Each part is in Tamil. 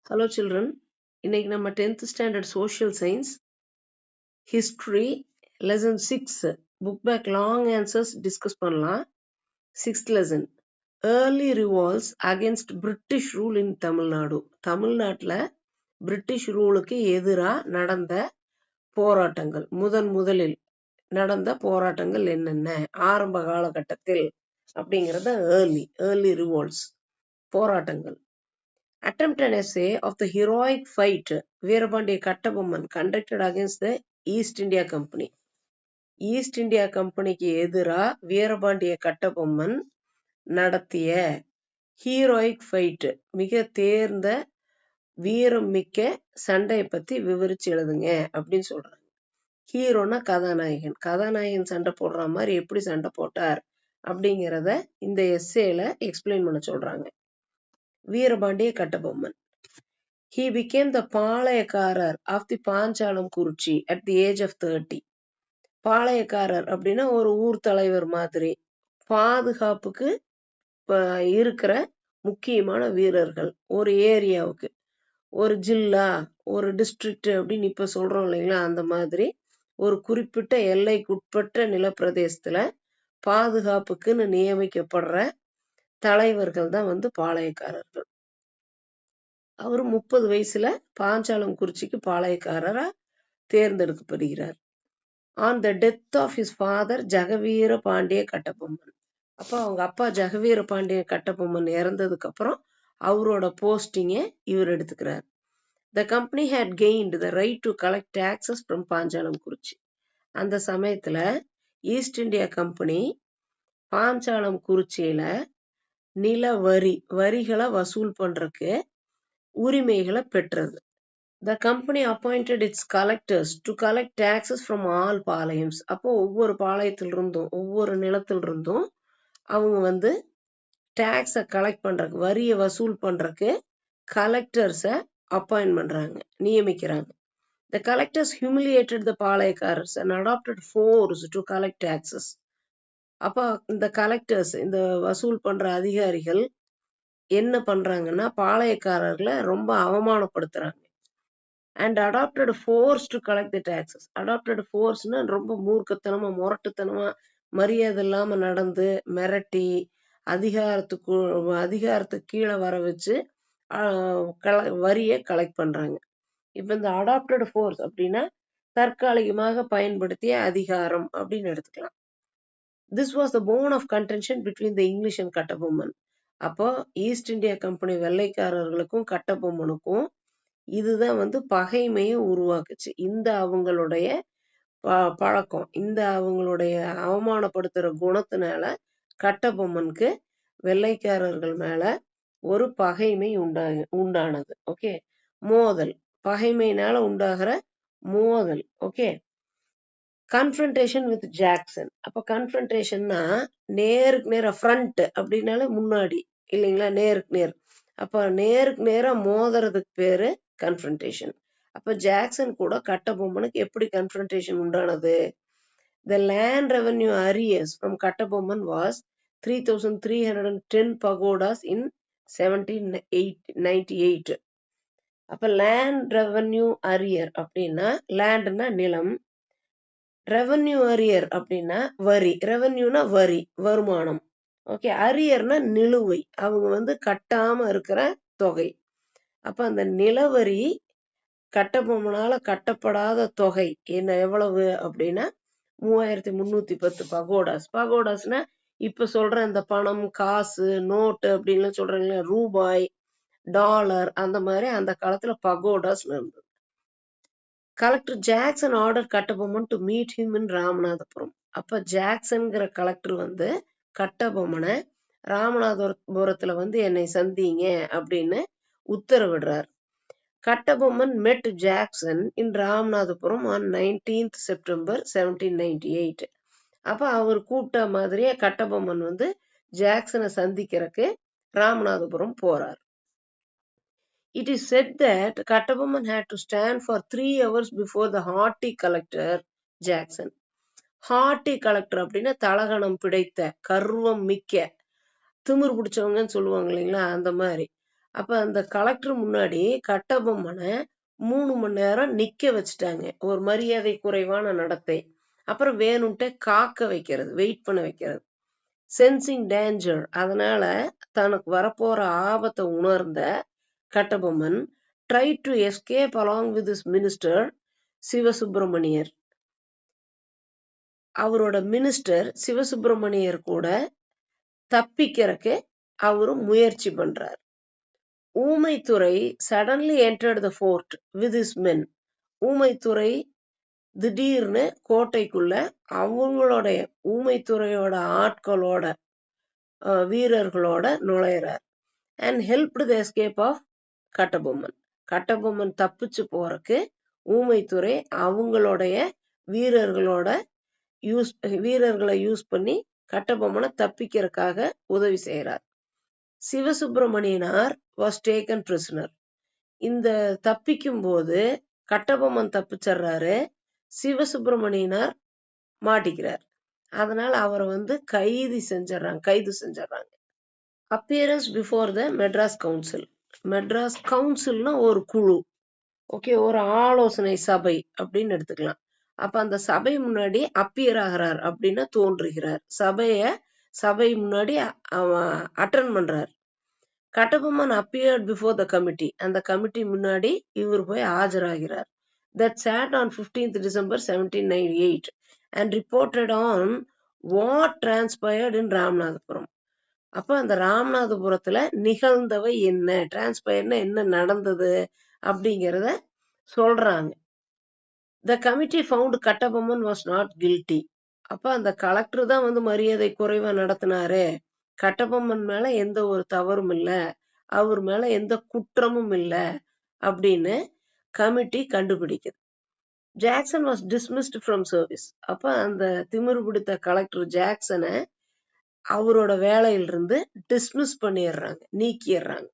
Hello children, இன்னைக்கு நம்ம 10th standard social science history lesson 6 book back long answers discuss பண்ணலாம். 6th lesson early revolts against British rule in Tamil Nadu. தமிழ்நாட்டுல பிரிட்டிஷ் ரூலுக்கு எதிரா நடந்த போராட்டங்கள், முதலில் நடந்த போராட்டங்கள் என்னென்ன ஆரம்ப காலகட்டத்தில் அப்படிங்கறத early revolts போராட்டங்கள். Attempt an essay of the heroic fight Veerapandiya Kattabomman conducted against the East India Company. East India Companyக்கு எதிரா வீரபாண்டிய கட்டபொம்மன் நடத்திய ஹீரோயிக் ஃபைட், மிக தேர்ந்த வீரம் மிக்க சண்டையை பத்தி விவரிச்சு எழுதுங்க அப்படின்னு சொல்றாங்க. ஹீரோனா கதாநாயகன் சண்டை போடுற மாதிரி எப்படி சண்டை போட்டார் அப்படிங்கிறத இந்த எஸ்ஸேல எக்ஸ்பிளைன் பண்ண சொல்றாங்க. Veerapandiya Kattabomman. He became the பாளையக்காரர் of the Panchalam Kurichi at the age of 30. பாளையக்காரர் அப்படின்னா ஒரு ஊர் தலைவர் மாதிரி, பாதுகாப்புக்கு இருக்கிற முக்கியமான வீரர்கள். ஒரு ஏரியாவுக்கு, ஒரு ஜில்லா, ஒரு டிஸ்ட்ரிக்ட் அப்படின்னு இப்ப சொல்றோம் இல்லைங்களா, அந்த மாதிரி ஒரு குறிப்பிட்ட எல்லைக்குட்பட்ட நிலப்பிரதேசத்துல பாதுகாப்புக்குன்னு நியமிக்கப்படுற தலைவர்கள் தான் பாளையக்காரர்கள். அவர் 30 வயசுல பாஞ்சாலம் குறிச்சிக்கு பாளையக்காரரா தேர்ந்தெடுக்கப்படுகிறார். On the death of his father Jagavira Pandiya Kattabomman. அப்ப அவங்க அப்பா ஜெகவீர பாண்டிய கட்டபொம்மன் இறந்ததுக்கு அப்புறம் அவரோட போஸ்டிங்கை இவர் எடுத்துக்கிறார். The company had gained the right to collect taxes from Panchalam Kurichi. அந்த சமயத்துல ஈஸ்ட் இந்தியா கம்பெனி பாஞ்சாலம் குறிச்சியில நில வரிகளை வசூல் பண்றதுக்கு உரிமைகளை பெற்றது. The company appointed its collectors to collect taxes from all Palayams. அப்போ ஒவ்வொரு பாளையத்திலிருந்தும், ஒவ்வொரு நிலத்திலிருந்தும் அவங்க டாக்ஸை கலெக்ட் பண்றதுக்கு, வரியை வசூல் பண்றதுக்கு கலெக்டர்ஸை அப்பாயிண்ட் பண்றாங்க, நியமிக்கிறாங்க. The collectors humiliated the பாளையக்காரர்ஸ் and adopted force to collect taxes. அப்போ இந்த கலெக்டர்ஸ், இந்த வசூல் பண்ற அதிகாரிகள் என்ன பண்றாங்கன்னா பாளையக்காரர்களை ரொம்ப அவமானப்படுத்துறாங்க. And adopted force to collect the taxes. adopted forceனா ரொம்ப மூர்க்கத்தனமா, முரட்டுத்தனமா, மரியாதை இல்லாம நடந்து மிரட்டி அதிகாரத்துக்கு கீழே வர வச்சு வரியை கலெக்ட் பண்றாங்க. இப்ப இந்த adopted force அப்படின்னா தற்காலிகமாக பயன்படுத்திய அதிகாரம் அப்படின்னு எடுத்துக்கலாம். This was the bone of contention between the English and Kattabomman. அப்போ ஈஸ்ட் இந்தியா கம்பெனி வெள்ளைக்காரர்களுக்கும் கட்டபொம்மனுக்கும் இதுதான் பகைமையை உருவாக்குச்சு. இந்த அவங்களுடைய பழக்கம், இந்த அவங்களுடைய அவமானப்படுத்துற குணத்தினால கட்டபொம்மனுக்கு வெள்ளைக்காரர்கள் மேல ஒரு பகைமை உண்டானது. ஓகே, மோதல், பகைமையினால உண்டாகிற மோதல். Okay, confrontation with Jackson. அப்ப கன்ஃபரன்டேஷன்னா நேருக்கு நேரா, ஃப்ரண்ட் அப்படின்னாலே முன்னாடி இல்லைங்களா, நேருக்கு நேர். அப்ப நேருக்கு நேரா மோதுறதுக்கு பேரு கன்ஃபரன்டேஷன். அப்ப ஜாக்சன் கூட கட்டபொம்மனுக்கு எப்படி கன்ஃபரன்டேஷன் உண்டானது? The land revenue arrears from Kattabomman was 3,310 pagodas in 1798. அப்ப land revenue arrear அப்படின்னா, லேண்ட்னா நிலம், ரெவன்யூ அரியர் அப்படின்னா வரி, ரெவன்யூனா வரி, வருமானம். ஓகே, அரியர்னா நிலுவை, அவங்க கட்டாம இருக்கிற தொகை. அப்ப அந்த நிலவரி கட்டபொம்மனால கட்டப்படாத தொகை என்ன, எவ்வளவு அப்படின்னா 3,310 பகோடாஸ். பகோடாஸ்னா இப்ப சொல்ற இந்த பணம், காசு, நோட்டு அப்படின்னு சொல்றாங்க, ரூபாய், டாலர், அந்த மாதிரி அந்த காலத்துல பகோடாஸ் இருந்தது. Collector Jackson order Kattabomman to meet him in Ramanathapuram. அப்ப ஜாக்சன்கிற கலெக்டர் கட்டபொம்மனை ராமநாதபுரத்துல என்னை சந்திங்க அப்படின்னு உத்தரவிடுறார். Kattabomman met Jackson in Ramanathapuram on 19th September 1798. அப்ப அவர் கூப்பிட்ட மாதிரியே கட்டபொம்மன் ஜாக்சனை சந்திக்கிறதுக்கு ராமநாதபுரம் போறார். It is said that Kattabomman had to stand for 3 hours before the haughty collector Jackson. Haughty collector அப்படின்னா தலகணம் பிடைத்த, கர்வம் மிக்க, திமிர் பிடிச்சவங்கன்னு சொல்லுவாங்க இல்லைங்களா, அந்த மாதிரி. அப்ப அந்த கலெக்டர் முன்னாடி கட்டபொம்மனை 3 மணி நேரம் நிக்க வச்சுட்டாங்க. ஒரு மரியாதை குறைவான நடத்தை. அப்புறம் வேணும்ட்டே காக்க வைக்கிறது, வெயிட் பண்ண வைக்கிறது. சென்சிங் டேஞ்சர், அதனால தனக்கு வரப்போற ஆபத்தை உணர்ந்த Kattabomman try to escape along with his minister Sivasubramaniar. அவரோட மினிஸ்டர் சிவசுப்பிரமணியர் கூட தப்பிக்கிறதுக்கு அவரு முயற்சி பண்றார். Oomaithurai suddenly entered the fort with his men. Oomaithurai திடீர்னு கோட்டைக்குள்ள அவங்களுடைய ஊமைத்துறையோட ஆட்களோட வீரர்களோட நுழையிறார். and helped the escape of Kattabomman. Kattabomman தப்பிச்சு போறக்கு ஊமைத்துறை அவங்களுடைய வீரர்களை யூஸ் பண்ணி கட்டபொம்மனை தப்பிக்கிறதுக்காக உதவி செய்யறார். Sivasubramaniyanar was taken prisoner. இந்த தப்பிக்கும் போது கட்டபொம்மன் தப்பிச்சிடுறாரு, சிவசுப்பிரமணியனார் மாட்டிக்கிறார். அதனால அவரை கைது செஞ்சிடறாங்க. Appearance before the Madras council. Madras கவுன்சில்னா ஒரு குழு, ஓகே, ஒரு ஆலோசனை சபை அப்படின்னு எடுத்துக்கலாம். அப்ப அந்த சபை முன்னாடி அப்பியர் ஆகிறார் அப்படின்னா தோன்றுகிறார். சபை முன்னாடி அட்டெண்ட் பண்றார். Kattabomman appeared before the committee. அந்த கமிட்டி முன்னாடி இவர் போய் ஆஜராகிறார். That sat on 15th December 1798 and reported on what transpired in Ramanathapuram. அப்ப அந்த ராமநாதபுரத்துல நிகழ்ந்தவை என்ன, டிரான்ஸ்பயர்னா என்ன நடந்தது அப்படிங்கிறத சொல்றாங்க. The committee found Kattabomman was not guilty. அப்ப அந்த கலெக்டர் தான் மரியாதை குறைவா நடத்தினாரு, கட்டபொம்மன் மேல எந்த ஒரு தவறும் இல்ல, அவர் மேல எந்த குற்றமும் இல்ல அப்படின்னு கமிட்டி கண்டுபிடிக்குது. Jackson was dismissed from service. அப்ப அந்த திமிரு பிடித்த கலெக்டர் ஜாக்சனை அவரோட வேலையிலிருந்து டிஸ்மிஸ் பண்ணிடுறாங்க, நீக்கிடுறாங்க.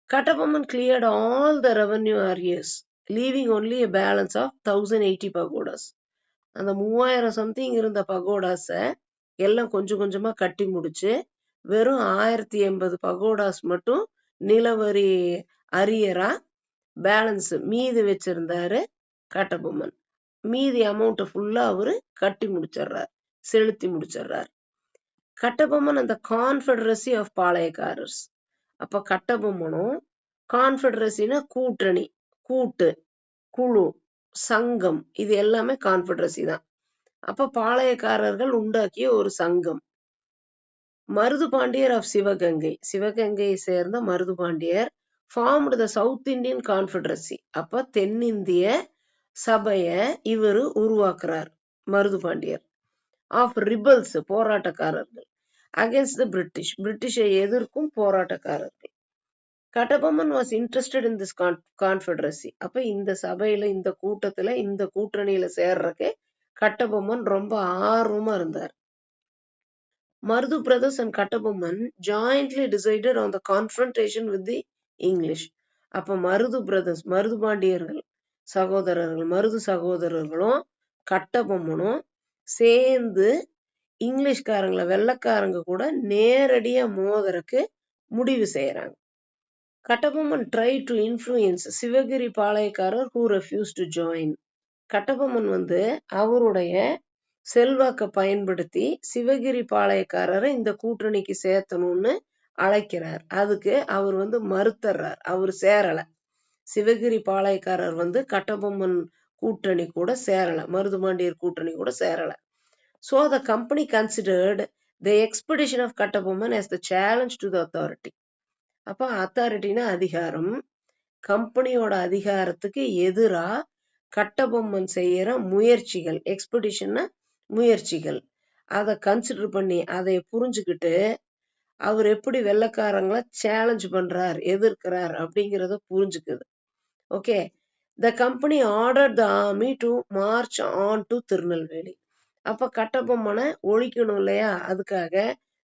Kattabomman cleared all the revenue arrears, leaving only a balance of 1080 pagodas. அந்த 3000 சம்திங் இருந்த பகோடாஸ எல்லாம் கொஞ்சம் கொஞ்சமா கட்டி முடிச்சு வெறும் 1080 பகோடாஸ் மட்டும் நிலவரி அரியரா பேலன்ஸ் மீதி வச்சிருந்தாரு கட்டபொம்மன். மீதி அமௌண்ட் ஃபுல்லா அவரு கட்டி முடிச்சிடுறார், செலுத்தி முடிச்சிடுறார். கட்டபொம்மன் அந்த கான்ஃபெடரசி ஆஃப் பாளையக்காரர்ஸ். அப்ப கட்டபொம்மனும் கான்ஃபெடரசினா கூட்டணி, கூட்டு, குழு, சங்கம், இது எல்லாமே கான்ஃபெடரசி தான். அப்ப பாளையக்காரர்கள் உண்டாக்கிய ஒரு சங்கம். மருது பாண்டியர் ஆஃப் சிவகங்கையை சேர்ந்த மருது பாண்டியர் ஃபார்ம்டு த சவுத் இந்தியன் கான்ஃபெடரசி. அப்ப தென்னிந்திய சபைய இவரு உருவாக்குறார் மருது பாண்டியர். ஆஃப் ரிபல்ஸ், போராட்டக்காரர்கள், அகேன்ஸ்ட் த பிரிட்டிஷை எதிர்க்கும் போராட்டக்காரர்கள். Kattabomman was interested in this confederacy. அப்ப இந்த சபையில, இந்த கூட்டத்துல, இந்த கூட்டணியில சேர்றதுக்கு கட்டபொம்மன் ரொம்ப ஆர்வமா இருந்தார். Marudhu brothers and Kattabomman jointly decided on the confrontation with the English. அப்ப மருது brothers, மருது பாண்டியர்கள் சகோதரர்கள், மருது சகோதரர்களும் கட்டபொம்மனும் சேர்ந்து இங்கிலீஷ்காரங்களை, வெள்ளக்காரங்க கூட நேரடியா மோதறக்கு முடிவு செய்யறாங்க. Kattabomman tried to influence Sivagiri பாளையக்காரர் who refused to join. Kattabomman அவருடைய செல்வாக்க பயன்படுத்தி சிவகிரி பாளையக்காரரை இந்த கூட்டணிக்கு சேர்த்தணும்னு அழைக்கிறார். அதுக்கு அவர் மறுத்தர்றார், அவர் சேரல. சிவகிரி பாளையக்காரர் கட்டபொம்மன் கூட்டணி கூட சேரல, மருதுபாண்டியர் கூட்டணி கூட சேரல. So the company considered the expedition of Kattabomman as the challenge to the authority. அப்ப அத்தாரிட்டினா அதிகாரம், கம்பெனியோட அதிகாரத்துக்கு எதிரா கட்டபொம்மன் செய்யற முயற்சிகள், எக்ஸ்பெடிஷன்னா முயற்சிகள், அதை கன்சிடர் பண்ணி அதை புரிஞ்சுக்கிட்டு அவர் எப்படி வெள்ளக்காரங்களை சேலஞ்ச் பண்றார், எதிர்க்கிறார் அப்படிங்கிறத புரிஞ்சுக்குது. Okay, the company order the army to march on to Tirunelveli. அப்ப கட்டபொம்மனை ஒழிக்கணும் இல்லையா, அதுக்காக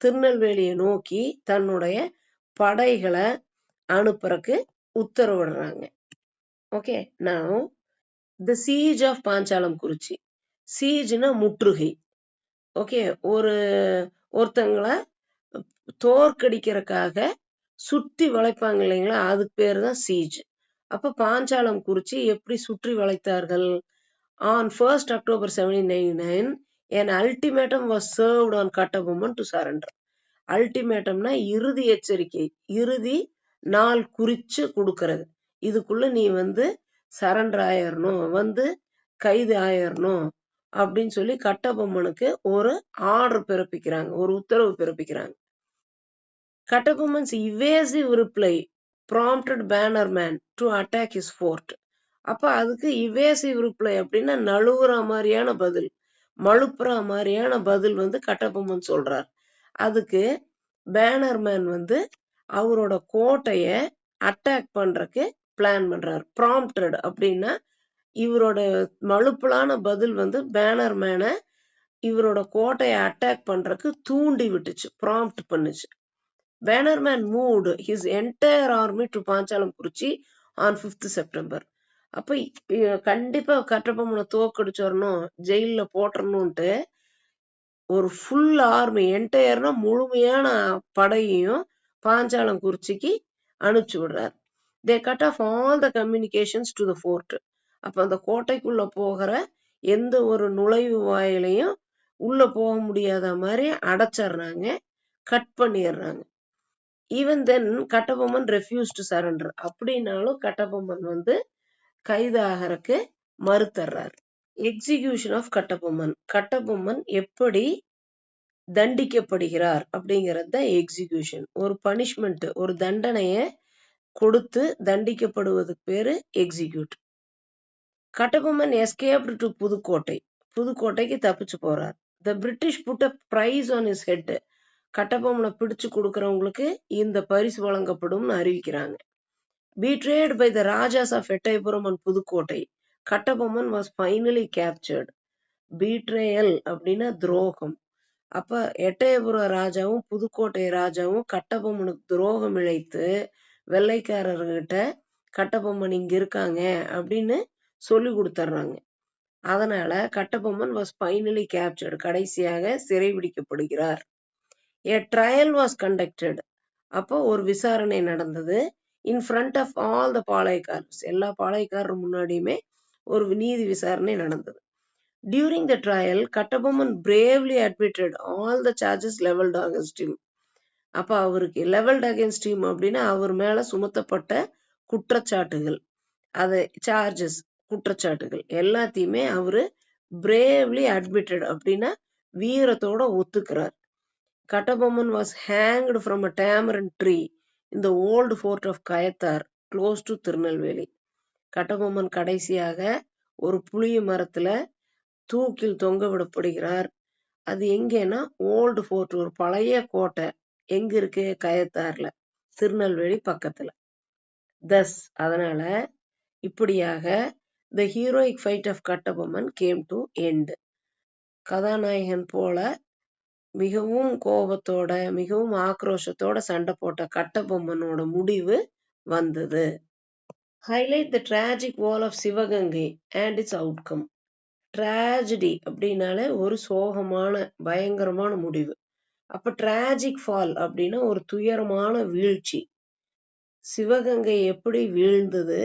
திருநெல்வேலியை நோக்கி தன்னுடைய படைகளை அனுப்புறக்கு உத்தரவிடுறாங்க. Okay, now the siege of Panchalam Kurichi. சீஜ்னா முற்றுகை. ஓகே, ஒருத்தங்களை தோற்கடிக்கிறதுக்காக சுற்றி வளைப்பாங்க இல்லைங்களா, அதுக்கு பேர் தான் சீஜ். அப்ப பாஞ்சாலம் குறிச்சி எப்படி சுற்றி வளைத்தார்கள்? On 1st October 1799, an ultimatum was served on Kattabomman to surrender. அல்டிமேட்டம்னா இறுதி எச்சரிக்கை, இறுதி நாள் குறிச்சு கொடுக்கறது. இதுக்குள்ள நீ சரண்டர் ஆயிரணும், கைது ஆயிரணும் அப்படின்னு சொல்லி கட்டபொம்மனுக்கு ஒரு ஆர்டர் பிறப்பிக்கிறாங்க, ஒரு உத்தரவு பிறப்பிக்கிறாங்க. கட்டபொம்மன்ஸ் evasive reply prompted Bannerman to attack his fort. அப்ப அதுக்கு evasive reply அப்படின்னா நழுவுற மாதிரியான பதில், மழுப்புற மாதிரியான பதில் கட்டபொம்மன் சொல்றார். அதுக்கு பேனர்மேன் அவரோட கோட்டைய அட்டாக் பண்றதுக்கு பிளான் பண்றார். ப்ராம்ப்டட் அப்படின்னா இவரோட மழுப்பலான பதில் பேனர்மேன இவரோட கோட்டையை அட்டாக் பண்றதுக்கு தூண்டி விட்டுச்சு, ப்ராம்ப்ட் பண்ணுச்சு. Bannerman moved his entire army to Panchalam Kurichi on 5th September. அப்ப கண்டிப்பா கட்டபொம்மனை தோக்கடிச்சிடணும், ஜெயில போட்டணும்ட்டு ஒரு ஃபுல் ஆர்மி, என்டையர்னா முழுமையான படையையும் பாஞ்சாலம் குறிச்சிக்கு அனுப்பிச்சு விடுறார். They cut off all the communications to the fort. அப்ப அந்த கோட்டைக்குள்ள போகிற எந்த ஒரு நுழைவு வாயிலையும் உள்ள போக முடியாத மாதிரி அடைச்சிடுறாங்க, கட் பண்ணிடுறாங்க. Even then Kattabomman refuse to surrender. அப்படின்னாலும் கட்டபொம்மன் கைதாகிறதுக்கு மறுத்தர்றார். Execution of Kattabomman. கட்டபொம்மன் எப்படி தண்டிக்கப்படுகிறார் அப்படிங்கிறது தான் எக்ஸிகியூஷன். ஒரு பனிஷ்மெண்ட், ஒரு தண்டனைய கொடுத்து தண்டிக்கப்படுவதுக்கு பேரு execute. Kattabomman escaped to Pudukkottai. புதுக்கோட்டைக்கு தப்பிச்சு போறார். The British put a price on his head. கட்டபொம்மனை பிடிச்சு கொடுக்கறவங்களுக்கு இந்த பரிசு வழங்கப்படும்னு அறிவிக்கிறாங்க. Betrayed by the Rajas of Ettayapuram and Pudukkottai, Kattabomman was finally captured. பீட்ரேயல் அப்படின்னா துரோகம். அப்ப எட்டயபுர ராஜாவும் புதுக்கோட்டை ராஜாவும் கட்டபொம்மனுக்கு துரோகம் இழைத்து வெள்ளைக்காரர்கிட்ட கட்டபொம்மன் இங்க இருக்காங்க அப்படின்னு சொல்லி கொடுத்துட்றாங்க. அதனால கட்டபொம்மன் was finally captured. கடைசியாக சிறைபிடிக்கப்படுகிறார். A trial was conducted. அப்போ ஒரு விசாரணை நடந்தது. In front of all the பாளையக்காரர்ஸ். எல்லா பாளையக்காரர் முன்னாடியுமே ஒரு நீதி விசாரணை நடந்தது. During the trial, Kattabomman bravely admitted all the charges leveled against him. அப்ப அவருக்கு leveled against him அப்படின்னா அவர் மேல சுமத்தப்பட்ட குற்றச்சாட்டுகள், அது சார்ஜஸ், குற்றச்சாட்டுகள் எல்லாத்தையுமே அவரு bravely admitted அப்படின்னா வீரத்தோட ஒத்துக்கிறார். Kattabomman was hanged from a tamarind tree in the old fort of Kayathar, close to Tirunelveli. Kattabomman கடைசியாக ஒரு புளிய மரத்துல தூக்கில் தொங்க விடப்படுகிறார். அது எங்கன்னா ஓல்டு ஃபோர்ட், ஒரு பழைய கோட்டை. எங்க இருக்கு? கயத்தார்ல, திருநெல்வேலி பக்கத்துல. தஸ் அதனால இப்படியாக the heroic fight of Kattabomman came to end. கதாநாயகன் போல மிகவும் கோபத்தோட, மிகவும் ஆக்ரோஷத்தோட சண்டை போட்ட கட்டபொம்மனோட முடிவு வந்தது. Highlight the tragic fall of Sivaganga and it's outcome. Tragedy அப்படின்னாலே ஒரு சோகமான பயங்கரமான முடிவு. அப்ப டிராஜிக் ஃபால் அப்படின்னா ஒரு துயரமான வீழ்ச்சி. சிவகங்கை எப்படி வீழ்ந்தது,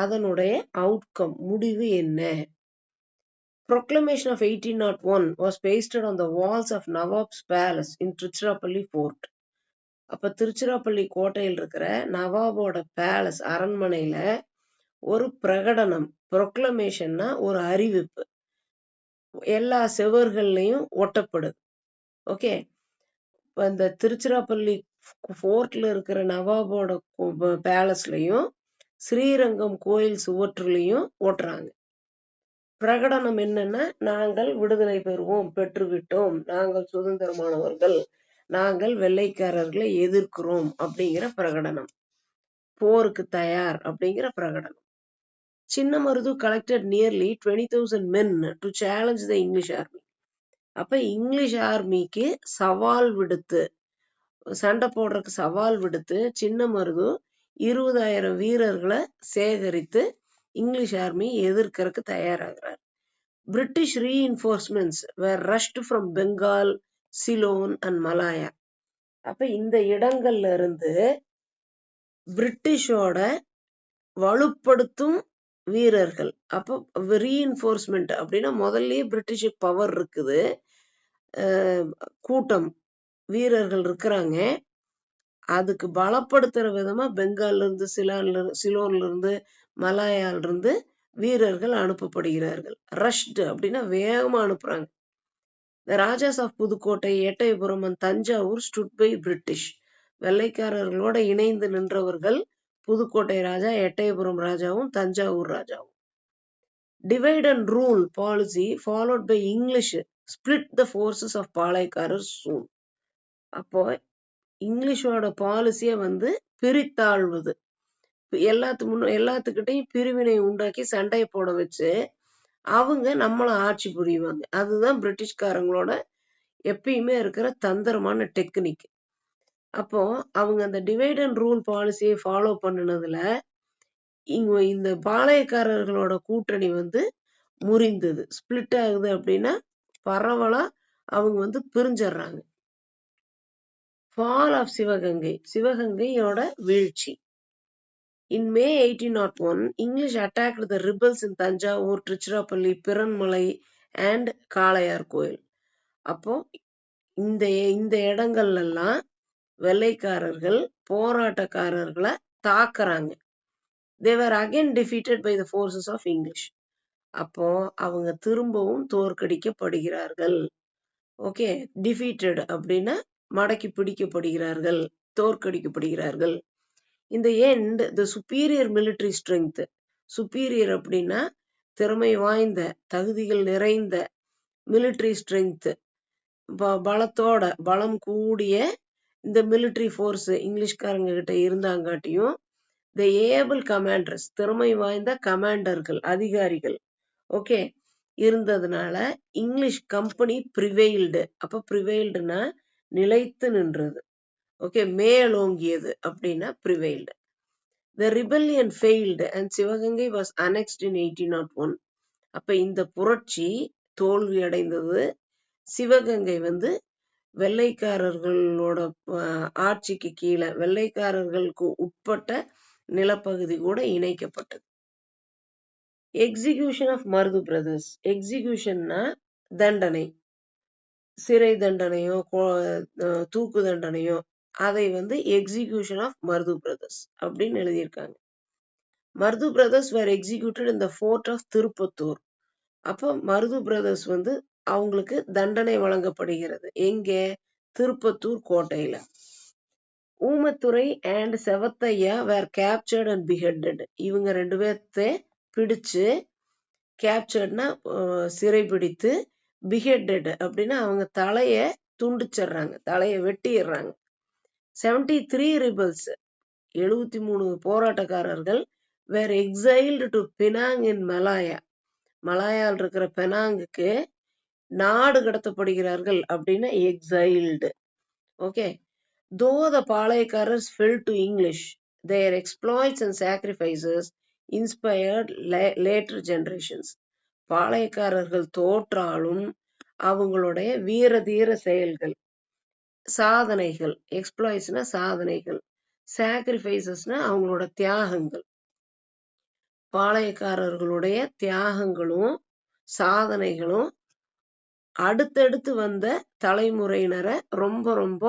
அதனுடைய அவுட்கம் முடிவு என்ன? Proclamation of 1801 was pasted on the walls of Nawab's palace in Tiruchirappalli fort. அப்ப திருச்சிராப்பள்ளி கோட்டையில் இருக்கிற நவாபோட பேலஸ், அரண்மனையில ஒரு பிரகடனம், ப்ரொக்ளமேஷன்னா ஒரு அறிவிப்பு, எல்லா செவர்கள்லையும் ஒட்டப்படுது. ஓகே, அந்த திருச்சிராப்பள்ளி ஃபோர்ட்ல இருக்கிற நவாபோட பேலஸ்லயும் ஸ்ரீரங்கம் கோயில் சுவற்றுலையும் ஓட்டுறாங்க. பிரகடனம் என்னன்னா, நாங்கள் விடுதலை பெற்றுவிட்டோம், நாங்கள் சுதந்திரமானவர்கள், நாங்கள் வெள்ளைக்காரர்களை எதிர்க்கிறோம் அப்படிங்கிற பிரகடனம், போருக்கு தயார் அப்படிங்கிற பிரகடனம். Chinna Marudhu collected nearly 20,000 men to challenge the English army. அப்ப இங்கிலீஷ் ஆர்மிக்கு சவால் விடுத்து, சண்டை போடுறதுக்கு சவால் விடுத்து சின்னமருது 20,000 வீரர்களை சேகரித்து இங்கிலீஷ் ஆர்மி எதிர்க்கிறதுக்கு தயாராகிறார். British reinforcements were rushed from Bengal, Ceylon and Malaya. அப்ப இந்த இடங்கள்ல இருந்து பிரிட்டிஷோட வலுப்படுத்தும் வீரர்கள். அப்போ ரீஇன்ஃபோர்ஸ்மெண்ட் அப்படின்னா முதல்லயே பிரிட்டிஷுக்கு பவர் இருக்குது, கூட்டம் வீரர்கள் இருக்கிறாங்க. அதுக்கு பலப்படுத்துற விதமா பெங்கால்ல இருந்து, சிலோன்ல இருந்து, மலாயால இருந்து வீரர்கள் அனுப்பப்படுகிறார்கள். ரஷ்டு அப்படின்னா வேகமா அனுப்புறாங்க. The rajas of Pudukkottai, Ettayapuram and Thanjavur stood by British. வெள்ளைக்காரர்களோட இணைந்து நின்றவர்கள் புதுக்கோட்டை ராஜா, எட்டயபுரம் ராஜாவும், தஞ்சாவூர் ராஜாவும். Divide and rule policy followed by English split the forces of palayakkarar soon. அப்போ இங்கிலீஷோட பாலிசிய பிரித்தாழ்வது, எல்லாத்துக்கிட்டையும் பிரிவினை உண்டாக்கி சண்டையை போட வச்சு அவங்க நம்மள ஆட்சி புரிவாங்க. அதுதான் பிரிட்டிஷ்காரங்களோட எப்பயுமே இருக்கிற தந்திரமான டெக்னிக். அப்போ அவங்க அந்த டிவைட் அண்ட் ரூல் பாலிசியை ஃபாலோ பண்ணினதுல இந்த பாளையக்காரர்களோட கூட்டணி முறிந்தது. ஸ்பிளிட் ஆகுது அப்படின்னா பரவலா அவங்க பிரிஞ்சிடுறாங்க. ஃபால் ஆஃப் சிவகங்கை, சிவகங்கையோட வீழ்ச்சி. In May 1801, English attacked the rebels in Tanjavur, Tiruchirappalli, Piranmalai and Kalaiyar கோயில். அப்போ இந்த இடங்கள்ல எல்லாம் வெள்ளைக்காரர்கள் போராட்டக்காரர்களை தாக்குறாங்க. They were again defeated by the forces of English. அப்போ அவங்க திரும்பவும் தோற்கடிக்கப்படுகிறார்கள். ஓகே, டிஃபீட்டட் அப்படின்னா மடக்கி பிடிக்கப்படுகிறார்கள், தோற்கடிக்கப்படுகிறார்கள். In the end, the superior military strength, superior அப்படின்னா திறமை வாய்ந்த, தகுதிகள் நிறைந்த, military strength பலத்தோட, பலம் கூடிய இந்த military force இங்கிலீஷ்காரங்க கிட்ட இருந்தாங்காட்டியும் the able commanders, திறமை வாய்ந்த கமாண்டர்கள், அதிகாரிகள், ஓகே, இருந்ததுனால இங்கிலீஷ் கம்பெனி prevailed. அப்ப prevailedனா நிலைத்து நின்றது. ஓகே, மேலோங்கியது அப்படின்னா prevailed. The rebellion failed and Sivaganga was annexed in 1801. அப்ப இந்த புரட்சி தோல்வி அடைந்தது. சிவகங்கை வெள்ளைக்காரர்களோட ஆட்சிக்கு கீழே, வெள்ளைக்காரர்களுக்கு உட்பட்ட நிலப்பகுதி கூட இணைக்கப்பட்டது. Execution of Marudhu brothers. எக்ஸிகியூஷன்னா தண்டனை, சிறை தண்டனையோ தூக்கு தண்டனையோ, அதை எக்ஸிகியூஷன் ஆஃப் மருது பிரதர்ஸ் அப்படின்னு எழுதியிருக்காங்க. Marudhu brothers were executed in the fort of Tiruppattur. அப்போ மருது பிரதர்ஸ் அவங்களுக்கு தண்டனை வழங்கப்படுகிறது. எங்கே? திருப்பத்தூர் கோட்டையில. Oomathurai and Sevathaiya were captured and beheaded. இவங்க 2 பேர்த்த பிடிச்சு, கேப்சர்ட்னா சிறைபிடித்து, beheaded அப்படின்னா அவங்க தலைய துண்டிச்சிடுறாங்க, தலைய வெட்டிடுறாங்க. 73 rebels, 73 போராட்டக்காரர்கள் were exiled to Penang in Malaya. மலாயால் இருக்கிற பெனாங்குக்கு நாடு கடத்தப்படுகிறார்கள் அப்படின்னா exiled. Okay, though the பாளையக்காரர்ஸ் fell to English, their exploits and sacrifices inspired later generations. பாளையக்காரர்கள் தோற்றாலும் அவங்களுடைய வீர தீர செயல்கள், சாதனைகள், எக்ஸ்ப்ளாய்ஸ்னா சாதனைகள், சாக்ரிஃபைசஸ்னா அவங்களோட தியாகங்கள், பாளையக்காரர்களுடைய தியாகங்களும் சாதனைகளும் அடுத்தடுத்து வந்த தலைமுறையினரை ரொம்ப ரொம்ப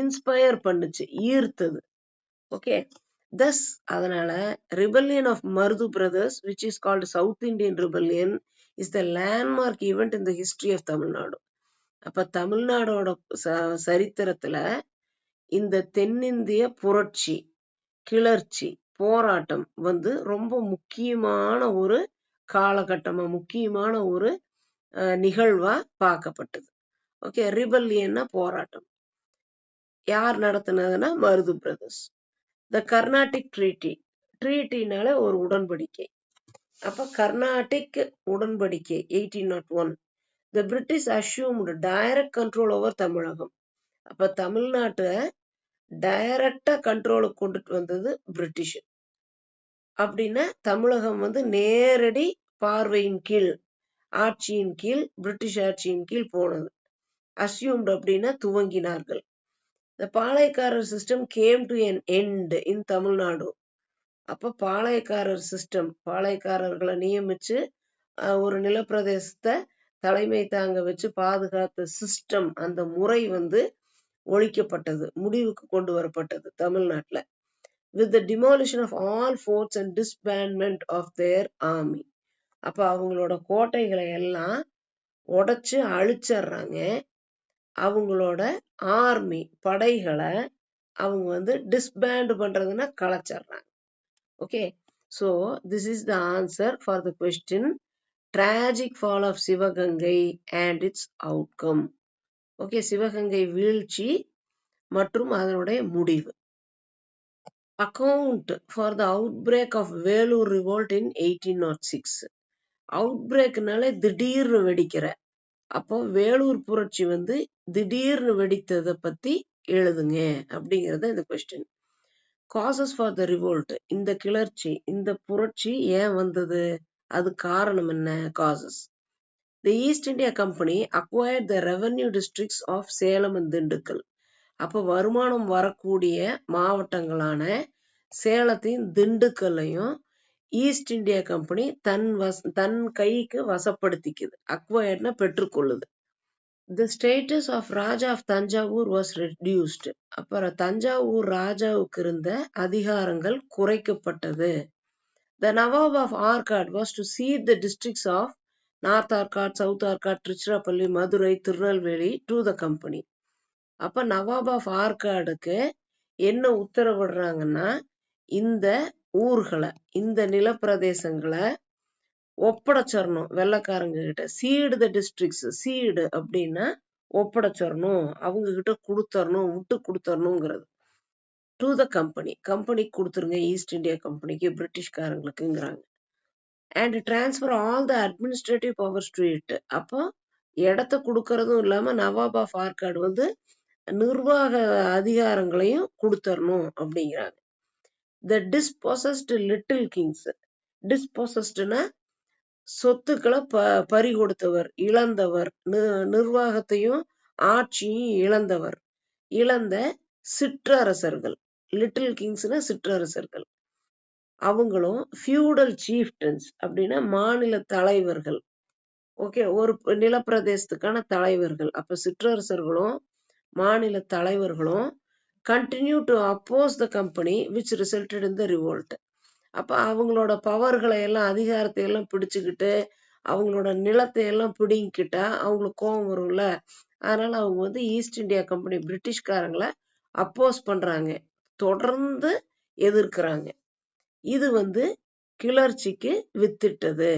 இன்ஸ்பயர் பண்ணுச்சு, ஈர்த்தது. ஓகே, thus அதனால rebellion of Marudhu brothers, which is called South Indian rebellion, is the landmark event in the history of Tamil Nadu. அப்ப தமிழ்நாடோட சரித்திரத்துல இந்த தென்னிந்திய புரட்சி, கிளர்ச்சி, போராட்டம் ரொம்ப முக்கியமான ஒரு காலகட்டமா, முக்கியமான ஒரு நிகழ்வா பார்க்கப்பட்டது. ஓகே, ரிபல்லியன்னா போராட்டம். யார் நடத்தினதுன்னா மருது பிரதர்ஸ். த கர்நாடிக் ட்ரீட்டி, ட்ரீட்டினால ஒரு உடன்படிக்கை. அப்ப கர்நாடிக் உடன்படிக்கை 1801. The British assumed direct control over தமிழகம். அப்ப தமிழ்நாட்டை டைரக்டா கண்ட்ரோலுக்கு கொண்டுட்டு வந்தது பிரிட்டிஷ். அப்படின்னா தமிழகம் நேரடி பார்வையின் கீழ், ஆட்சியின் கீழ், பிரிட்டிஷ் ஆட்சியின் கீழ் போனது. அஸ்யூம்ட் அப்படின்னா துவங்கினார்கள். The பாளையக்காரர் system came to an end in Tamil Nadu. அப்ப பாளையக்காரர் சிஸ்டம், பாளையக்காரர்களை நியமிச்சு ஒரு நிலப்பிரதேசத்தை தலைமை தாங்க வச்சு பாதுகாத்த சிஸ்டம், அந்த முறை வந்து ஒழிக்கப்பட்டது, முடிவுக்கு கொண்டு வரப்பட்டது தமிழ்நாட்டுல. with the demolition of all forts and disbandment of their army. அப்ப அவங்களோட கோட்டைகளை எல்லாம் உடைச்சு அழிச்சிடுறாங்க. அவங்களோட ஆர்மி படைகளை அவங்க வந்து டிஸ்பேண்ட் பண்றதுன்னா கலைச்சிடுறாங்க. ஓகே, so this is the answer for the question tragic fall of Sivaganga and its outcome. Okay, Sivaganga வீழ்ச்சி மற்றும் அதனுடைய முடிவு. Account for the outbreak of Velur revolt in 1806. அவுட்பிரேக்னாலே திடீர்னு வெடிக்கிற, அப்போ வேலூர் புரட்சி வந்து திடீர்னு வெடித்ததை பத்தி எழுதுங்க அப்படிங்கறது இந்த question. Causes for the revolt, இந்த கிளர்ச்சி, இந்த புரட்சி ஏன் வந்தது, அது காரணம் என்ன, causes. The East India Company acquired the revenue districts of Salem and Dindigul. அப்ப வருமானம் வரக்கூடிய மாவட்டங்களான சேலத்தையும் திண்டுக்கல்லையும் ஈஸ்ட் இந்தியா கம்பெனி தன் கைக்கு வசப்படுத்திக்குது. அக்வயர்ட்னா பெற்றுக்கொள்ளுது. The status of raja of Thanjavur was reduced. அப்புறம் தஞ்சாவூர் ராஜாவுக்கு இருந்த அதிகாரங்கள் குறைக்கப்பட்டது. The nawab of Arcot was to cede the districts of north Arcot, south Arcot, Tiruchirappalli, Madurai, Tirunelveli to the company. அப்ப நவாப் ஆஃப் ஆர்காடுக்கு என்ன உத்தரவிடுறாங்கன்னா, இந்த ஊர்களை, இந்த நிலப்பிரதேசங்களை ஒப்படைச்சிடணும் வெள்ளைக்காரங்க கிட்ட. சீடு த டிஸ்ட்ரிக்ட்ஸ், சீடு அப்படின்னா ஒப்படைச்சிடணும், அவங்க கிட்ட கொடுத்தரணும், விட்டு கொடுத்தரணுங்கிறது. டு த கம்பெனி, கம்பெனிக்கு கொடுத்துருங்க, ஈஸ்ட் இந்தியா கம்பெனிக்கு, பிரிட்டிஷ்காரங்களுக்குங்கிறாங்க. And transfer all the administrative powers to it. அப்போ இடத்த கொடுக்கறதும் இல்லாம நவாப் ஆஃப் ஆர்காடு வந்து நிர்வாக அதிகாரங்களையும் கொடுத்தரணும் அப்படிங்கிறாங்க. த டிஸ்பொசஸ்ட் லிட்டில் கிங்ஸ், டிஸ்பொசஸ்ட்னா சொத்துக்களை பறி கொடுத்தவர், இழந்தவர், நிர்வாகத்தையும் ஆட்சியும் இழந்தவர், இழந்த சிற்றரசர்கள். லிட்டில் கிங்ஸ்னா சிற்றரசர்கள். அவங்களும் ஃபியூடல் சீஃப்டன்ஸ் அப்படின்னா மாநில தலைவர்கள். ஓகே, ஒரு நிலப்பிரதேசத்துக்கான தலைவர்கள். அப்ப சிற்றரசர்களும் மாநில தலைவர்களும் continue to oppose the company which resulted in the revolt. அப்ப அவங்களோட பவர்களை எல்லாம், அதிகாரத்தை எல்லாம் பிடிச்சுக்கிட்டு அவங்களோட நிலத்தை எல்லாம் பிடிங்கிக்கிட்டா அவங்களுக்கு கோபம் வரும்ல. அதனால அவங்க வந்து ஈஸ்ட் இந்தியா கம்பெனி, பிரிட்டிஷ்காரங்களை அப்போஸ் பண்றாங்க, தொடர்ந்து எதிர்க்கிறாங்க. இது வந்து கிளர்ச்சிக்கு வித்திட்டது.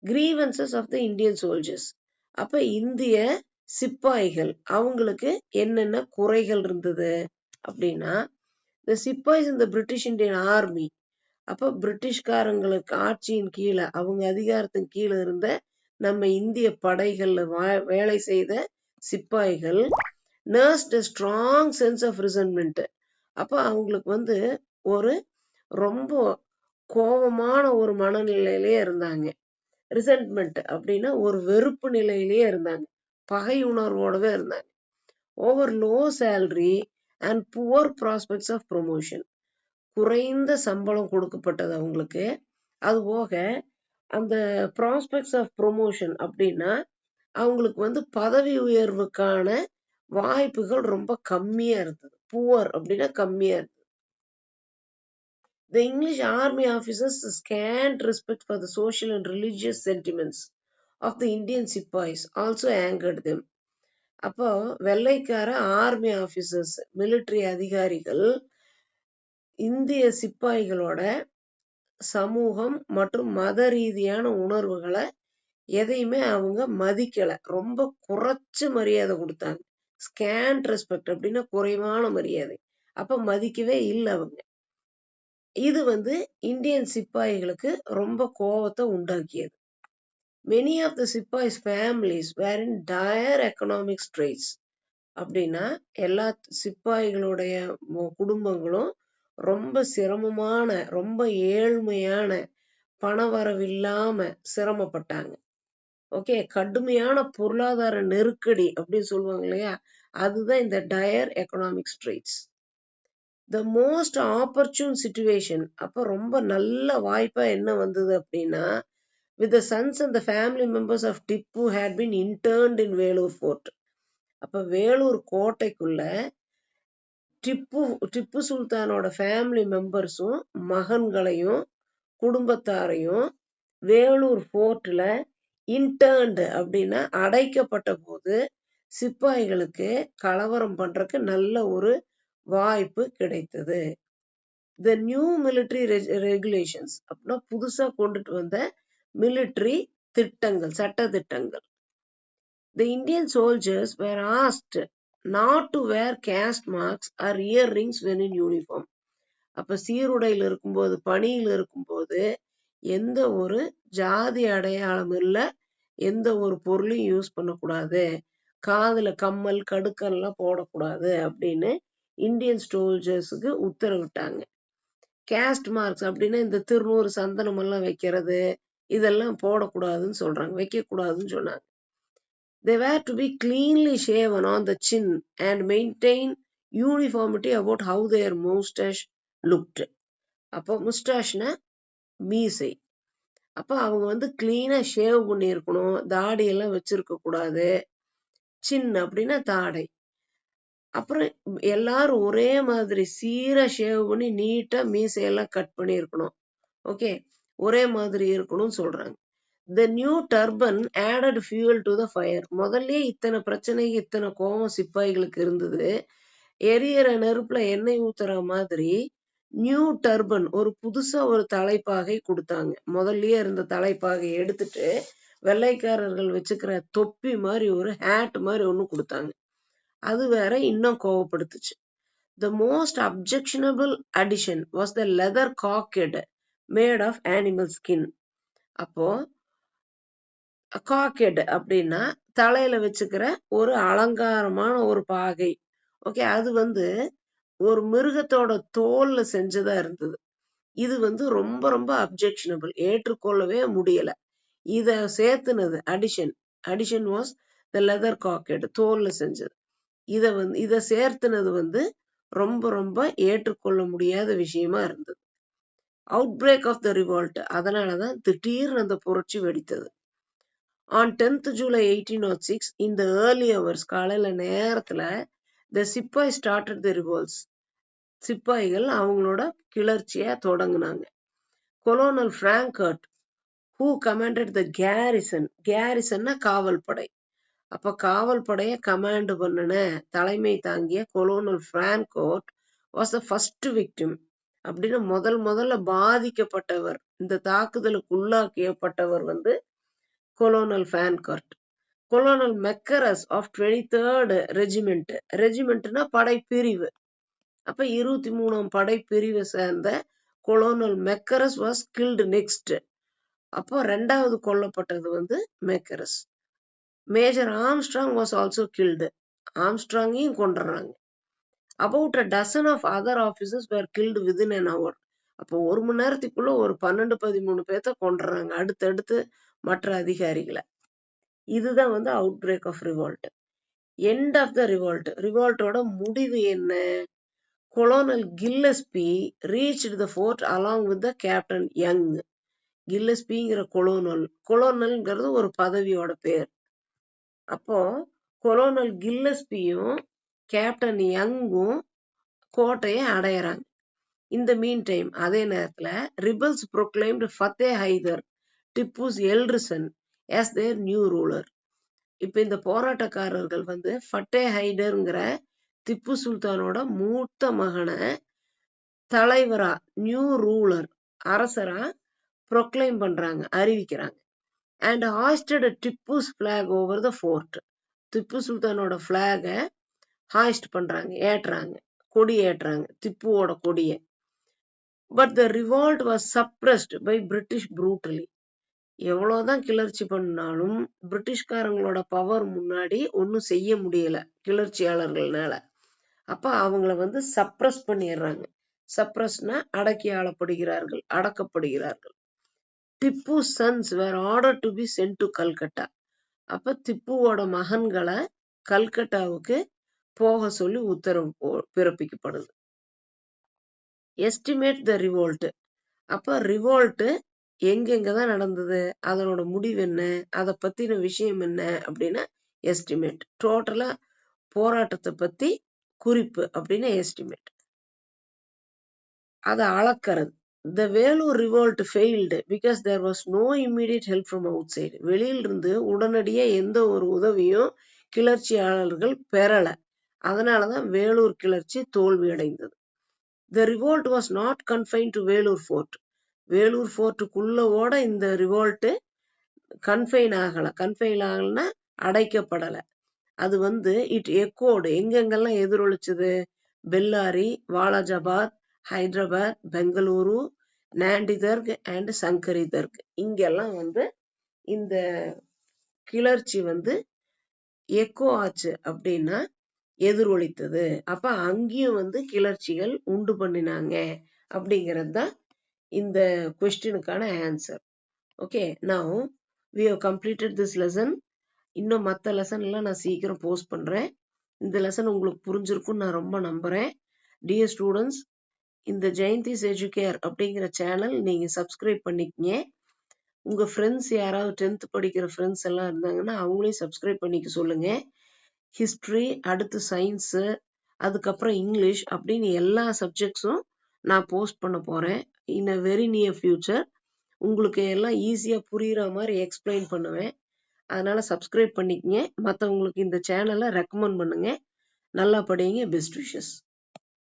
Grievances of the Indian soldiers. அப்ப இந்திய சிப்பாய்கள் அவங்களுக்கு என்னென்ன குறைகள் இருந்தது அப்படின்னா, த சிப்பாய்ஸ் இந்த பிரிட்டிஷ் இந்தியன் ஆர்மி. அப்ப பிரிட்டிஷ்காரங்களுக்கு ஆட்சியின் கீழே, அவங்க அதிகாரத்தின் கீழே இருந்த நம்ம இந்திய படைகள்ல வேலை செய்த சிப்பாய்கள் nursed a strong sense of resentment. அப்ப அவங்களுக்கு வந்து ஒரு ரொம்ப கோபமான ஒரு மனநிலையிலேயே இருந்தாங்க. ரிசென்ட்மெண்ட் அப்படின்னா ஒரு வெறுப்பு நிலையிலேயே இருந்தாங்க, பகை உணர்வோடவே இருந்தாங்க. Over low salary and poor prospects of promotion, குறைந்த சம்பளம் கொடுக்கப்பட்டது அவங்களுக்கு. அது போக அந்த ப்ராஸ்பெக்ட்ஸ் ஆஃப் ப்ரொமோஷன் அப்படின்னா அவங்களுக்கு வந்து பதவி உயர்வுக்கான வாய்ப்புகள் ரொம்ப கம்மியா இருந்தது. புவர் அப்படின்னா கம்மியா இருந்தது. The English army officers scant respect for the social and religious sentiments of the Indian sepoys also angered them. அப்போ வெள்ளைக்கார ஆர்மி ஆபீசர்ஸ், மிலிட்டரி அதிகாரிகள் இந்திய சிப்பாய்களோட சமூகம் மற்றும் மத ரீதியான உணர்வுகளை எதையுமே அவங்க மதிக்கல, ரொம்ப குறைச்சு மரியாதை கொடுத்தாங்க. ஸ்கேண்ட் ரெஸ்பெக்ட் அப்படின்னா குறைவான மரியாதை. அப்ப மதிக்கவே இல்லை அவங்க. இது வந்து இந்தியன் சிப்பாய்களுக்கு ரொம்ப கோபத்தை உண்டாக்கியது. Many of the sepoys families were in dire economic straits. அப்படின்னா எல்லா சிப்பாய்களுடைய குடும்பங்களும் ரொம்ப சிரமமான, ரொம்ப ஏழ்மையான, பணவரவில்லாம சிரமப்பட்டாங்க. ஓகே, கடுமையான பொருளாதார நெருக்கடி அப்படின்னு சொல்லுவாங்க இல்லையா, அதுதான் இந்த dire economic straits. The most opportune situation, அப்போ ரொம்ப நல்ல வாய்ப்பா என்ன வந்தது அப்படின்னா, with the sons and the family members of Tipu had been interned in Vellore fort. அப்ப வேலூர் கோட்டைக்குள்ள டிப்பு சுல்தானோட ஃபேமிலி மெம்பர்ஸும் மகன்களையும் குடும்பத்தாரையும் வேலூர் ஃபோர்ட்ல இன்டர்ன்டு அப்படின்னா அடைக்கப்பட்ட போது சிப்பாய்களுக்கு கலவரம் பண்றதுக்கு நல்ல ஒரு வாய்ப்பு கிடைத்தது. த நியூ மிலிட்டரி ரெகுலேஷன்ஸ் அப்படின்னா புதுசா கொண்டுட்டு வந்த மிலிட்டரி திட்டங்கள், சட்ட திட்டங்கள். The Indian soldiers were asked not to wear caste marks or earrings when in uniform. அப்ப சீருடையில் இருக்கும்போது, பணியில் இருக்கும்போது எந்த ஒரு ஜாதி அடையாளம் இல்ல, எந்த ஒரு பொருளையும் யூஸ் பண்ணக்கூடாது, காதுல கம்மல் கடுக்கன்லாம் போடக்கூடாது அப்படின்னு இந்தியன் சோல்ஜர்ஸுக்கு உத்தரவிட்டாங்க. கேஸ்ட் மார்க்ஸ் அப்படின்னா இந்த திருநூறு சந்தனம் எல்லாம் வைக்கிறது இதெல்லாம் போடக்கூடாதுன்னு சொல்றாங்க, வைக்கக்கூடாதுன்னு சொன்னாங்க. They were to be cleanly shaven on the chin and maintain uniformity about how their moustache looked. அப்போ முஸ்டாஷ்னா மீசை. அப்போ அவங்க வந்து கிளீனா ஷேவ் பண்ணி இருக்கணும், தாடி எல்லாம் வச்சிருக்க கூடாது. சின் அப்படின்னா தாடை. அப்புறம் எல்லாரும் ஒரே மாதிரி சீரா ஷேவ் பண்ணி நீட்டா மீசையெல்லாம் கட் பண்ணி இருக்கணும். ஓகே, ஒரே மாதிரி இருக்கணும்னு சொல்றாங்க. The new turban added fuel to the fire. முதல்ல இத்தனை பிரச்சனை, இத்தனை கோபம் சிப்பாய்களுக்கு இருந்தது. எரியற நெருப்புல எண்ணெய் ஊத்துற மாதிரி நியூ டர்பன், ஒரு புதுசா ஒரு தலைப்பாகை கொடுத்தாங்க. முதல்லயே இருந்த தலைப்பாகை எடுத்துட்டு வெள்ளைக்காரர்கள் வச்சுக்கிற தொப்பி மாதிரி ஒரு ஹேட் மாதிரி ஒண்ணு கொடுத்தாங்க. அது வேற இன்னும் கோவப்படுத்துச்சு. The most objectionable addition was the leather cocked made of animal skin. அப்போ காக்கெட் அப்படின்னா தலையில வச்சுக்கிற ஒரு அலங்காரமான ஒரு பாகை. ஓகே, அது வந்து ஒரு மிருகத்தோட தோல்ல செஞ்சதா இருந்தது. இது வந்து ரொம்ப ரொம்ப அப்ஜெக்ஷனபிள், ஏற்றுக்கொள்ளவே முடியல. இத சேர்த்துனது அடிஷன் வாஸ் த லெதர் காக்கெட், தோல்ல செஞ்சது. இத சேர்த்துனது வந்து ரொம்ப ரொம்ப ஏற்றுக்கொள்ள முடியாத விஷயமா இருந்தது. Outbreak of the revolt, அதனாலதான் திடீர்னு அந்த புரட்சி வெடித்தது. On 10th July 1806, in the early hours, காலையில நேரத்துல the சிப்பாய் started the revolts. சிப்பாய்கள் அவங்களோட கிளர்ச்சியை தொடங்கினாங்க. கொலோனல் பிராங்கர்ட், who commanded the garrison, garrisonna காவல் படை. அப்ப காவல் படையை கமாண்ட் பண்ணின தலைமை தாங்கிய கொலோனல் பிராங்கர்ட் was the first victim. அப்படின்னு முதல்ல பாதிக்கப்பட்டவர், இந்த தாக்குதலுக்கு உள்ளாக்கப்பட்டவர் வந்து கொலோனல் பிராங்கர்ட். கொலோனல் மெக்கரஸ் ஆஃப் 23rd ரெஜிமெண்ட், ரெஜிமெண்ட்னா படைப்பிரிவு. அப்ப 23ஆம் படைப்பிரிவை சேர்ந்த colonel McKerras was killed next. அப்போ ரெண்டாவது கொல்லப்பட்டது வந்து McKerras. Major Armstrong was also killed, ஆம்ஸ்ட்ராங்கையும் கொண்டுறாங்க. About a dozen of other officers were killed within an hour. அப்போ ஒரு மணி நேரத்துக்குள்ள ஒரு 12-13 பேர்த்த கொண்டுறாங்க, அடுத்தடுத்து மற்ற அதிகாரிகளை. இதுதான் வந்து outbreak of revolt. End of the revolt, ரிவால்ட்டோட முடிவு என்ன? Colonel Gillespie reached the fort along with the captain Young. கில்லஸ்பிங்கிற கொலோனல்ங்கிறது ஒரு பதவியோட பேர். அப்போ கொலோனல் கில்லஸ்பியும் கேப்டன் யங்கும் கோட்டையை அடையறாங்க. இந்த மீன் டைம், அதே நேரத்துல rebels proclaimed Fateh Haidar, Tipu's elder son, as their new ruler. இப்ப இந்த போராட்டக்காரர்கள் வந்து ஃபட்டே ஹைடர்ங்கிற திப்பு சுல்தானோட மூத்த மகனை தலைவரா, நியூ ரூலர், அரசரா ப்ரொக்ளைம் பண்றாங்க, அறிவிக்கிறாங்க. And hoisted Tipu's flag over the fort. Tipu சுல்தானோட பிளாக ஹாய்ஸ்ட் பண்றாங்க, ஏற்றுறாங்க, கொடி ஏற்றுறாங்க, திப்புவோட கொடிய. But the revolt was suppressed by British brutally. எவ்வளவுதான் கிளர்ச்சி பண்ணாலும் பிரிட்டிஷ்காரங்களோட பவர் முன்னாடி ஒன்னும் செய்ய முடியல கிளர்ச்சியாளர்கள்னால. அப்ப அவங்கள வந்து சப்ரஸ் பண்ணிடுறாங்க. சப்ரஸ்னா அடக்கி ஆளப்படுகிறார்கள், அடக்கப்படுகிறார்கள். Tipu sons were ordered to be sent to Calcutta. அப்ப திப்புவோட மகன்களை கல்கட்டாவுக்கு போக சொல்லி உத்தரவு பிறப்பிக்கப்படுது. Estimate the revolt. அப்ப ரிவோல்ட் எங்கெங்கதான் நடந்தது, அதனோட முடிவு என்ன, அதை பத்தின விஷயம் என்ன அப்படின்னா எஸ்டிமேட். டோட்டலா போராட்டத்தை பத்தி குறிப்பு அப்படின்னு எஸ்டிமேட். அதை அளக்கிறது. The Vellore revolt failed because there was no immediate help from outside. வெளியிலிருந்து உடனடியே எந்த ஒரு உதவியும் கிளர்ச்சியாளர்கள் பெறல. அதனாலதான் வேலூர் கிளர்ச்சி தோல்வி அடைந்தது. The revolt was not confined to Vellore fort. Vellore ஃபோர்ட்டுக்குள்ளோட இந்த ரிவோல்ட் கன்ஃபைன் ஆகலன்னா அடைக்கப்படல. அது இட் எக்கோடு எங்கெங்கெல்லாம் எதிரொலிச்சது, பெல்லாரி, வாலாஜாபாத், ஹைதராபாத், பெங்களூரு, நாண்டிதர்க் அண்ட் சங்கரிதர்க், இங்கெல்லாம் இந்த கிளர்ச்சி எக்கோ ஆச்சு அப்படின்னா எதிரொலித்தது. அப்ப அங்கேயும் கிளர்ச்சிகள் உண்டு பண்ணினாங்க அப்படிங்கிறது தான் இந்த கொஸ்டினுக்கான answer. Okay, now we have completed this lesson. இன்னும் மற்ற லெசன் எல்லாம் நான் சீக்கிரம் போஸ்ட் பண்றேன். இந்த லெசன் உங்களுக்கு புரிஞ்சிருக்கும்னு நான் ரொம்ப நம்புறேன். டியர் ஸ்டூடெண்ட்ஸ், இந்த ஜெயந்திஸ் எஜுகேர் அப்படிங்கிற சேனல் நீங்க சப்ஸ்கிரைப் பண்ணிக்கங்க. உங்க ஃப்ரெண்ட்ஸ் யாராவது 10th படிக்கிற ஃப்ரெண்ட்ஸ் எல்லாம் இருந்தாங்கன்னா அவங்களையும் சப்ஸ்கிரைப் பண்ணிக்க சொல்லுங்க. ஹிஸ்டரி, அடுத்து சயின்ஸ், அதுக்கப்புறம் இங்கிலீஷ் அப்படின்னு எல்லா சப்ஜெக்ட்ஸும் நான் போஸ்ட் பண்ண போறேன். இன் அ வெரி நியர் ஃபியூச்சர் உங்களுக்கு எல்லாம் ஈஸியா புரியுற மாதிரி எக்ஸ்பிளைன் பண்ணுவேன். அதனால சப்ஸ்கிரைப் பண்ணிக்கங்க. மற்றவங்களுக்கு இந்த சேனலை ரெக்கமெண்ட் பண்ணுங்க. நல்லா படிங்க. Best wishes.